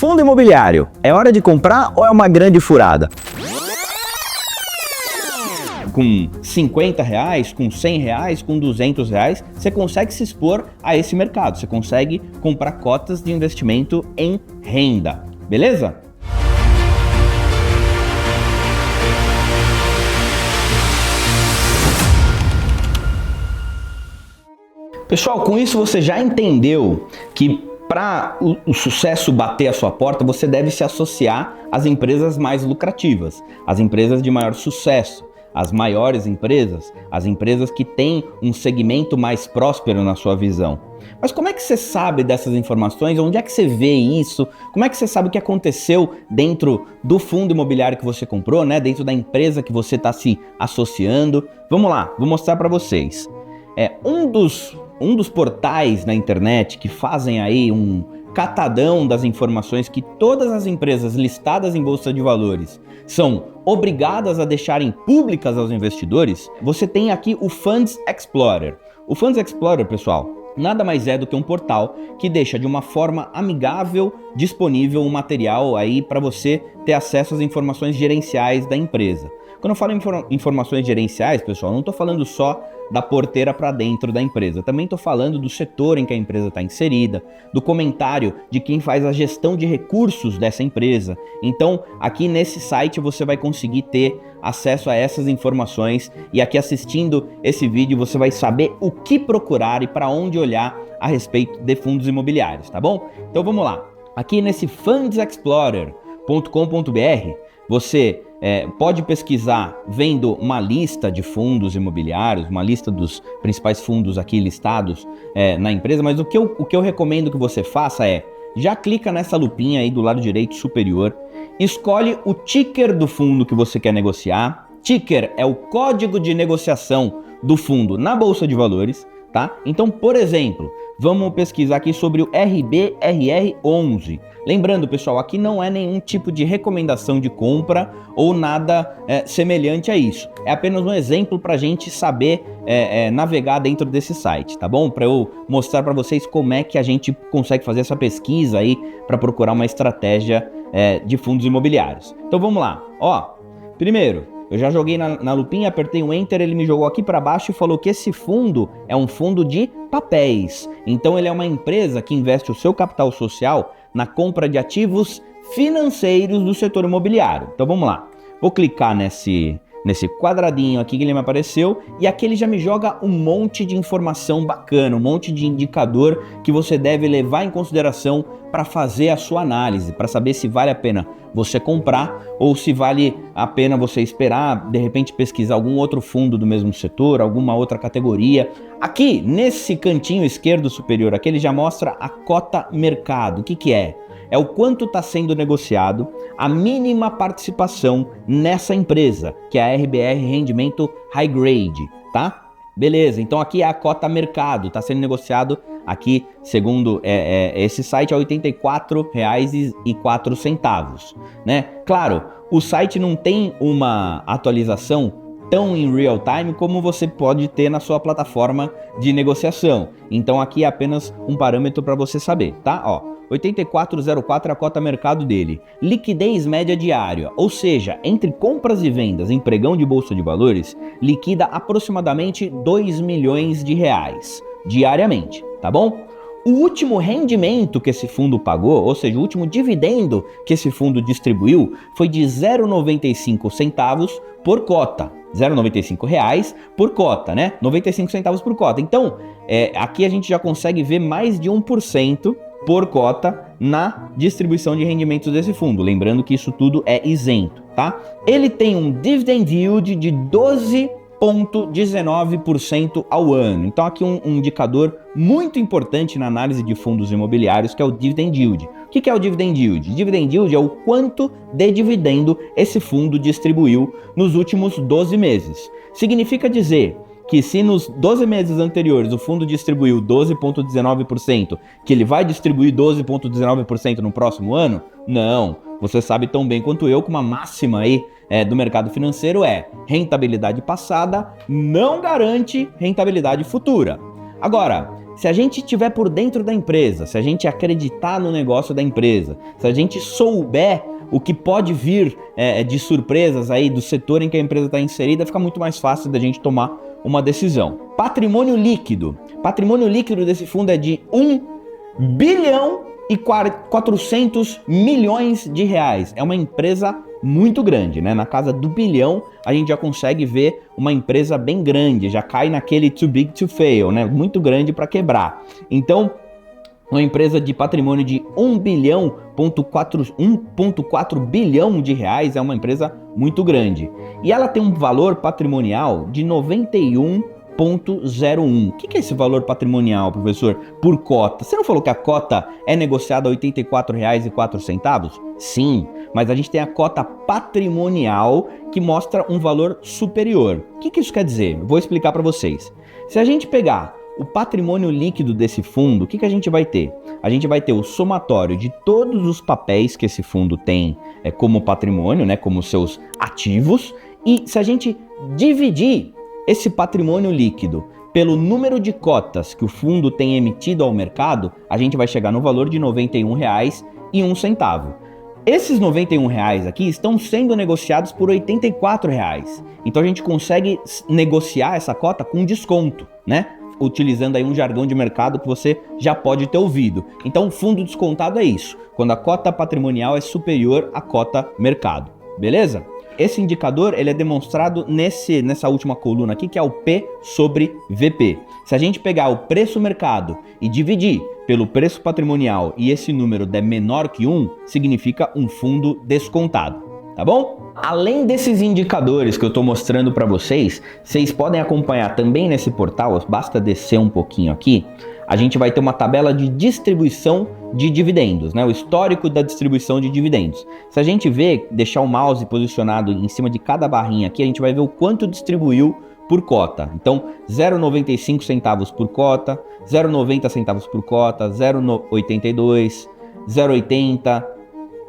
Fundo imobiliário, é hora de comprar ou é uma grande furada? Com 50 reais, com 100 reais, com 200 reais, você consegue se expor a esse mercado, você consegue comprar cotas de investimento em renda, beleza? Pessoal, com isso você já entendeu que para o sucesso bater a sua porta, você deve se associar às empresas mais lucrativas, às empresas de maior sucesso, as maiores empresas, as empresas que têm um segmento mais próspero na sua visão. Mas como é que você sabe dessas informações? Onde é que você vê isso? Como é que você sabe o que aconteceu dentro do fundo imobiliário que você comprou, né? Dentro da empresa que você está se associando? Vamos lá, vou mostrar para vocês. Um dos portais na internet que fazem aí um catadão das informações que todas as empresas listadas em Bolsa de Valores são obrigadas a deixarem públicas aos investidores, você tem aqui o Funds Explorer. O Funds Explorer, pessoal, nada mais é do que um portal que deixa de uma forma amigável disponível um material aí para você ter acesso às informações gerenciais da empresa. Quando eu falo em informações gerenciais, pessoal, não estou falando só da porteira para dentro da empresa. Também estou falando do setor em que a empresa está inserida, do comentário de quem faz a gestão de recursos dessa empresa. Então, aqui nesse site você vai conseguir ter acesso a essas informações e aqui assistindo esse vídeo você vai saber o que procurar e para onde olhar a respeito de fundos imobiliários, tá bom? Então vamos lá. Aqui nesse fundsexplorer.com.br você pode pesquisar vendo uma lista de fundos imobiliários, uma lista dos principais fundos aqui listados na empresa, mas o que eu recomendo que você faça é, já clica nessa lupinha aí do lado direito superior, escolhe o ticker do fundo que você quer negociar. Ticker é o código de negociação do fundo na Bolsa de Valores, tá? Então, por exemplo, vamos pesquisar aqui sobre o RBRR11. Lembrando, pessoal, aqui não é nenhum tipo de recomendação de compra ou nada semelhante a isso. É apenas um exemplo para a gente saber navegar dentro desse site, tá bom? Para eu mostrar para vocês como é que a gente consegue fazer essa pesquisa aí para procurar uma estratégia de fundos imobiliários. Então vamos lá. Ó, primeiro, eu já joguei na lupinha, apertei um Enter, ele me jogou aqui para baixo e falou que esse fundo é um fundo de papéis. Então ele é uma empresa que investe o seu capital social na compra de ativos financeiros do setor imobiliário. Então vamos lá, vou clicar nesse quadradinho aqui que ele me apareceu e aqui ele já me joga um monte de informação bacana, um monte de indicador que você deve levar em consideração para fazer a sua análise, para saber se vale a pena você comprar ou se vale a pena você esperar, de repente pesquisar algum outro fundo do mesmo setor, alguma outra categoria. Aqui, nesse cantinho esquerdo superior, aqui ele já mostra a cota mercado. O que é? É o quanto está sendo negociado a mínima participação nessa empresa, que é a RBR Rendimento High Grade, tá? Beleza, então aqui é a cota mercado, está sendo negociado aqui, segundo esse site, a R$ 84,04, né? Claro, o site não tem uma atualização tão em real time como você pode ter na sua plataforma de negociação. Então aqui é apenas um parâmetro para você saber, tá? Ó, 84,04 é a cota mercado dele. Liquidez média diária, ou seja, entre compras e vendas em pregão de Bolsa de Valores, liquida aproximadamente R$2 milhões diariamente, tá bom? O último rendimento que esse fundo pagou, ou seja, o último dividendo que esse fundo distribuiu foi de 0,95 centavos por cota. 0,95 reais por cota, né? 95 centavos por cota. Então, aqui a gente já consegue ver mais de 1% por cota na distribuição de rendimentos desse fundo. Lembrando que isso tudo é isento, tá? Ele tem um dividend yield de 12,19% ao ano. Então aqui um indicador muito importante na análise de fundos imobiliários, que é o dividend yield. O que é o dividend yield? Dividend yield é o quanto de dividendo esse fundo distribuiu nos últimos 12 meses. Significa dizer que se nos 12 meses anteriores o fundo distribuiu 12,19%, que ele vai distribuir 12,19% no próximo ano? Não. Você sabe tão bem quanto eu que uma máxima aí do mercado financeiro é rentabilidade passada não garante rentabilidade futura. Agora, Se a gente estiver por dentro da empresa, se a gente acreditar no negócio da empresa, se a gente souber o que pode vir de surpresas aí do setor em que a empresa está inserida, fica muito mais fácil da gente tomar uma decisão. Patrimônio líquido. Patrimônio líquido desse fundo é de 1 bilhão e 400 milhões de reais. É uma empresa muito grande, né? Na casa do bilhão, a gente já consegue ver uma empresa bem grande, já cai naquele too big to fail, né? Muito grande para quebrar. Então, uma empresa de patrimônio de 1,4 bilhão de reais é uma empresa muito grande. E ela tem um valor patrimonial de 91,01. O que é esse valor patrimonial, professor? Por cota. Você não falou que a cota é negociada a R$ 84,04? Sim, mas a gente tem a cota patrimonial que mostra um valor superior. O que isso quer dizer? Vou explicar para vocês. Se a gente pegar o patrimônio líquido desse fundo, o que a gente vai ter? A gente vai ter o somatório de todos os papéis que esse fundo tem como patrimônio, né, como seus ativos, e se a gente dividir esse patrimônio líquido pelo número de cotas que o fundo tem emitido ao mercado, a gente vai chegar no valor de R$ 91,01. Esses R$ 91 aqui estão sendo negociados por R$ 84. Então a gente consegue negociar essa cota com desconto, né? Utilizando aí um jargão de mercado que você já pode ter ouvido. Então, fundo descontado é isso, quando a cota patrimonial é superior à cota mercado, beleza? Esse indicador ele é demonstrado nessa última coluna aqui, que é o P sobre VP. Se a gente pegar o preço mercado e dividir pelo preço patrimonial e esse número der menor que 1, significa um fundo descontado, tá bom? Além desses indicadores que eu estou mostrando para vocês, vocês podem acompanhar também nesse portal, basta descer um pouquinho aqui, a gente vai ter uma tabela de distribuição de dividendos, né? O histórico da distribuição de dividendos. Se a gente deixar o mouse posicionado em cima de cada barrinha aqui, a gente vai ver o quanto distribuiu por cota. Então, 0,95 centavos por cota, 0,90 centavos por cota, 0,82, 0,80,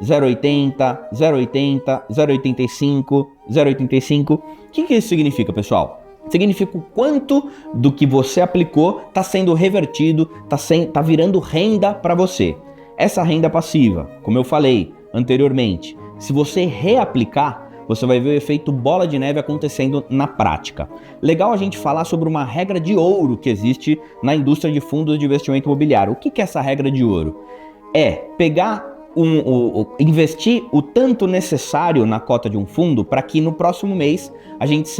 0,80, 0,80, 0,85, 0,85. O que isso significa, pessoal? Significa o quanto do que você aplicou está sendo revertido, tá virando renda para você. Essa renda passiva, como eu falei anteriormente, se você reaplicar, você vai ver o efeito bola de neve acontecendo na prática. Legal a gente falar sobre uma regra de ouro que existe na indústria de fundos de investimento imobiliário. O que é essa regra de ouro? É pegar investir o tanto necessário na cota de um fundo para que no próximo mês a gente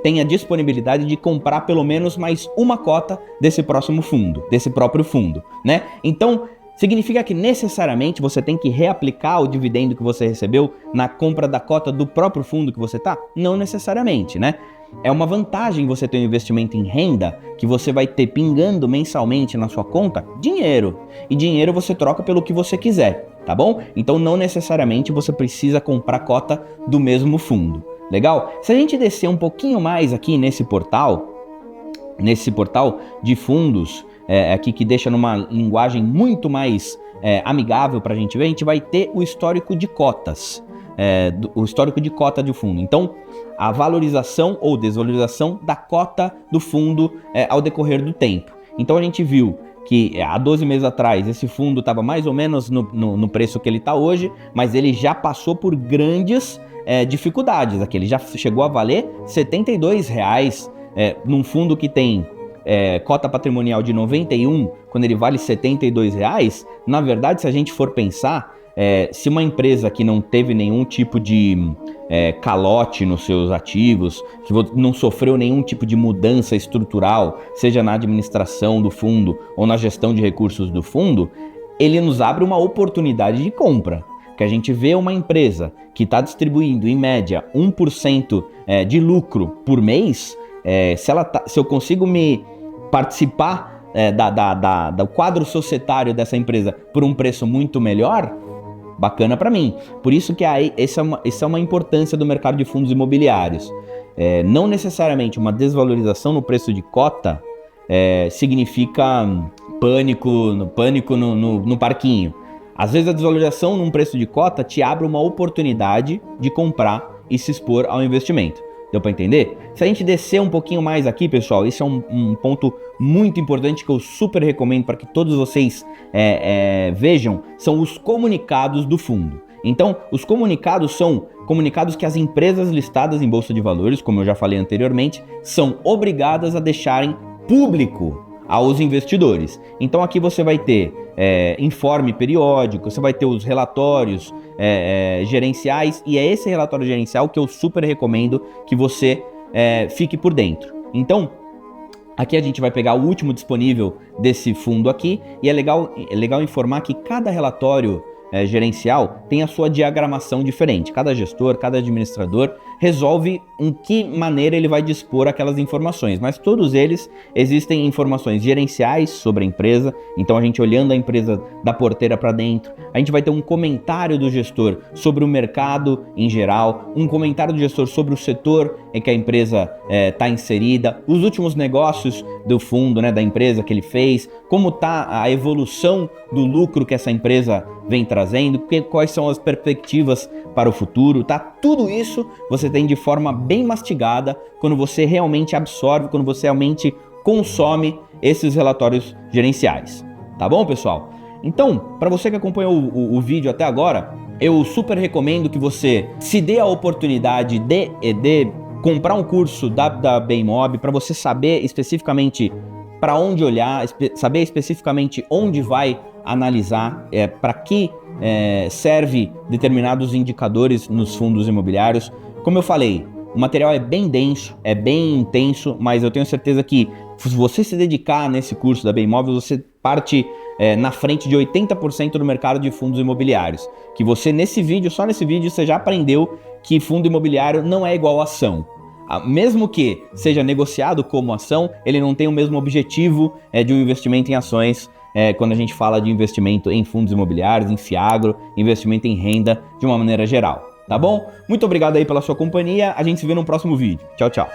tenha disponibilidade de comprar pelo menos mais uma cota desse próximo fundo, desse próprio fundo, né? Então, significa que necessariamente você tem que reaplicar o dividendo que você recebeu na compra da cota do próprio fundo que você tá? Não necessariamente, né? É uma vantagem você ter um investimento em renda que você vai ter pingando mensalmente na sua conta dinheiro. E dinheiro você troca pelo que você quiser, tá bom? Então não necessariamente você precisa comprar cota do mesmo fundo. Legal? Se a gente descer um pouquinho mais aqui nesse portal de fundos, aqui que deixa numa linguagem muito mais amigável para a gente ver, a gente vai ter o histórico de cotas. O histórico de cota de fundo. Então, a valorização ou desvalorização da cota do fundo ao decorrer do tempo. Então, a gente viu que há 12 meses atrás esse fundo estava mais ou menos no preço que ele está hoje, mas ele já passou por grandes dificuldades aqui. Ele já chegou a valer R$ 72, num fundo que tem cota patrimonial de 91, quando ele vale R$ 72, na verdade, se a gente for pensar, se uma empresa que não teve nenhum tipo de calote nos seus ativos, que não sofreu nenhum tipo de mudança estrutural, seja na administração do fundo ou na gestão de recursos do fundo, ele nos abre uma oportunidade de compra. Que a gente vê uma empresa que está distribuindo, em média, 1% de lucro por mês, se eu consigo me participar do quadro societário dessa empresa por um preço muito melhor, bacana para mim. Por isso que essa é uma importância do mercado de fundos imobiliários. Não necessariamente uma desvalorização no preço de cota significa pânico no parquinho. Às vezes a desvalorização num preço de cota te abre uma oportunidade de comprar e se expor ao investimento. Deu para entender? Se a gente descer um pouquinho mais aqui, pessoal, esse é um ponto muito importante que eu super recomendo para que todos vocês vejam, são os comunicados do fundo. Então, os comunicados são comunicados que as empresas listadas em Bolsa de Valores, como eu já falei anteriormente, são obrigadas a deixarem público aos investidores. Então aqui você vai ter informe periódico, você vai ter os relatórios gerenciais, e é esse relatório gerencial que eu super recomendo que você fique por dentro. Então, aqui a gente vai pegar o último disponível desse fundo aqui, e é legal informar que cada relatório gerencial tem a sua diagramação diferente. Cada gestor, cada administrador resolve em que maneira ele vai dispor aquelas informações, mas todos eles existem informações gerenciais sobre a empresa. Então a gente olhando a empresa da porteira para dentro, a gente vai ter um comentário do gestor sobre o mercado em geral, um comentário do gestor sobre o setor em que a empresa está inserida, os últimos negócios do fundo, né, da empresa que ele fez, como está a evolução do lucro que essa empresa vem trazendo, quais são as perspectivas para o futuro, tá? Tudo isso você tem de forma bem mastigada quando você realmente absorve, quando você realmente consome esses relatórios gerenciais. Tá bom, pessoal? Então, para você que acompanhou o vídeo até agora, eu super recomendo que você se dê a oportunidade de comprar um curso da Baimob para você saber especificamente para onde olhar, saber especificamente onde vai analisar, para que serve determinados indicadores nos fundos imobiliários. Como eu falei, o material é bem denso, é bem intenso, mas eu tenho certeza que se você se dedicar nesse curso da Baimob, você parte na frente de 80% do mercado de fundos imobiliários. Que você só nesse vídeo, você já aprendeu que fundo imobiliário não é igual a ação. Mesmo que seja negociado como ação, ele não tem o mesmo objetivo de um investimento em ações, quando a gente fala de investimento em fundos imobiliários, em Fiagro, investimento em renda de uma maneira geral, tá bom? Muito obrigado aí pela sua companhia, a gente se vê no próximo vídeo. Tchau, tchau.